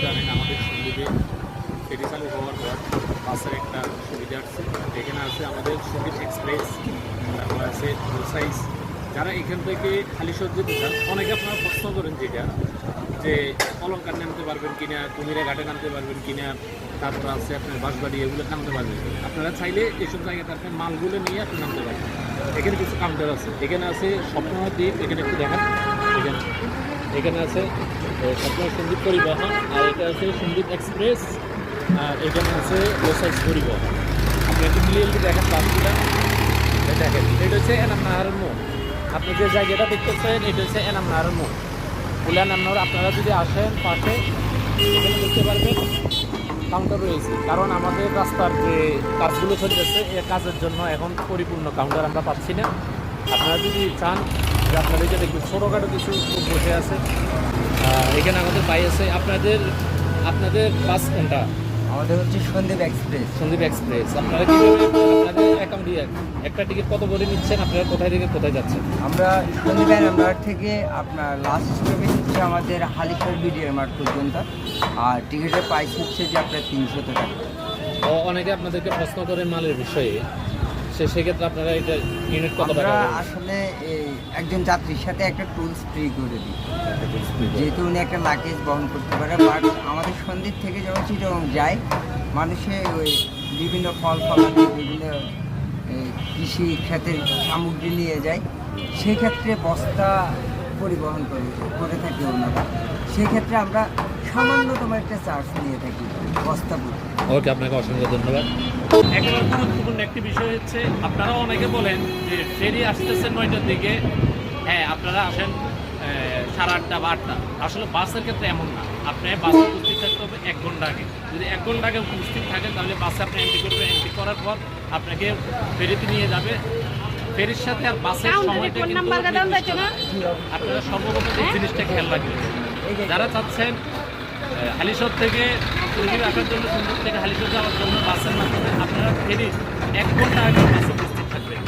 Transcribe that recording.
জানেন আমাদের সন্দীপে ফেরি চালু হওয়ার পর বাসের একটা সুবিধা আসছে। এখানে আছে আমাদের সন্দীপ এক্সপ্রেস, তারপর আছে সাইজ। যারা এখান থেকে হালিশহর যেতে চান, অনেকে আপনারা প্রশ্ন করেন যেটা যে অলঙ্কার নামতে পারবেন কিনা, কুমিরা ঘাটে নামতে পারবেন কিনা, তারপর আছে আপনার বাঁশবাড়ি, এগুলো নামতে পারবেন। আপনারা চাইলে এইসব জায়গাতে আপনার মালগুলো নিয়ে আপনি নামতে পারবেন। এখানে কিছু কাউন্টার আছে, এখানে আছে স্বপ্ননাথ দ্বীপ, এখানে একটু দেখান। এখানে এখানে আছে স্বপ্ন সন্দীপ পরিবহন, আর এটা আছে সন্দীপ এক্সপ্রেস, আর এখানে আছে ওসাইজ পরিবহন। আপনি একটু ক্লিয়ারলি দেখেন বাসগুলা, দেখেন এটা হচ্ছে এনাম নাহারের মোড়। আপনি যে জায়গাটা দেখতেছেন এটা হচ্ছে এনাম নাহারের মোড়, উলান নাহার। আপনারা যদি আসেন পাশে এখানে দেখতে পারবেন কাউন্টার রয়েছে, কারণ আমাদের রাস্তার যে কাজগুলো চলতেছে এই কাজের জন্য এখন পরিপূর্ণ কাউন্টার আমরা পাচ্ছি না। আপনারা যদি চান যে আপনারা যে দেখবেন ছোটোখাটো কিছু বসে আছে, এখানে আমাদের বাই আছে। আপনাদের বাস কোনটা? আমাদের হচ্ছে সন্দীপ এক্সপ্রেস। সন্দীপ এক্সপ্রেস। আপনারা কীভাবে আপনাদের অ্যাকাউন্ট দিয়ে একটা টিকিট কত করে নিচ্ছেন? আপনারা কোথায় থেকে কোথায় যাচ্ছেন? আমরা সন্দীপ মার্ট থেকে আপনার লাস্ট স্টপেজ হচ্ছে আমাদের হালিশহর বিডিআর মার্ট পর্যন্ত, আর টিকিটের প্রাইস হচ্ছে যে আপনার 300 টাকা। অনেকে আপনাদেরকে প্রশ্ন করেন মালের বিষয়ে, সেক্ষেত্রে আপনারা এটা ইউনিট কত টাকা? আমরা আসলে এই একজন যাত্রীর সাথে একটা টুলস ফ্রি করে দিই, যেহেতু উনি একটা লাগেজ বহন করতে পারে। বাট আমাদের সন্দ্বীপ থেকে যখন চিটগাং যায়, মানুষে ওই বিভিন্ন ফল ফলাদি, বিভিন্ন কৃষি ক্ষেতের সামগ্রী নিয়ে যায়, সেই ক্ষেত্রে বস্তা পরিবহন করে থাকি ওনারা। সেই ক্ষেত্রে আমরা সামান্যতম একটা চার্জ নিয়ে থাকি বস্তা পুরো। ওকে, আপনাকে অসংখ্য ধন্যবাদ। একেবারে গুরুত্বপূর্ণ একটি বিষয় হচ্ছে, আপনারা অনেকে বলেন যে ফেরি আসতেছে 9টার দিকে, হ্যাঁ আপনারা আসেন 8:30 বা 8টা। আসলে বাসের ক্ষেত্রে এমন না, আপনি বাসে উপস্থিত থাকতে হবে 1 ঘন্টা আগে। যদি 1 ঘন্টা আগে উপস্থিত থাকেন তাহলে বাসে আপনি এন্ট্রি করবেন, এন্ট্রি করার পর আপনাকে ফেরিতে নিয়ে যাবে। ফেরির সাথে আর বাসের সময়টা কিন্তু আপনারা সর্বপ্রথম এই জিনিসটা খেয়াল রাখবেন। যারা চাচ্ছেন হালিশহর থেকে সন্দীপ আসার জন্য, সন্দীপ থেকে হালিশহর যাওয়ার জন্য বাসের মাধ্যমে, আপনারা ফেরি 1 ঘন্টা আগে বাসে উপস্থিত থাকবেন।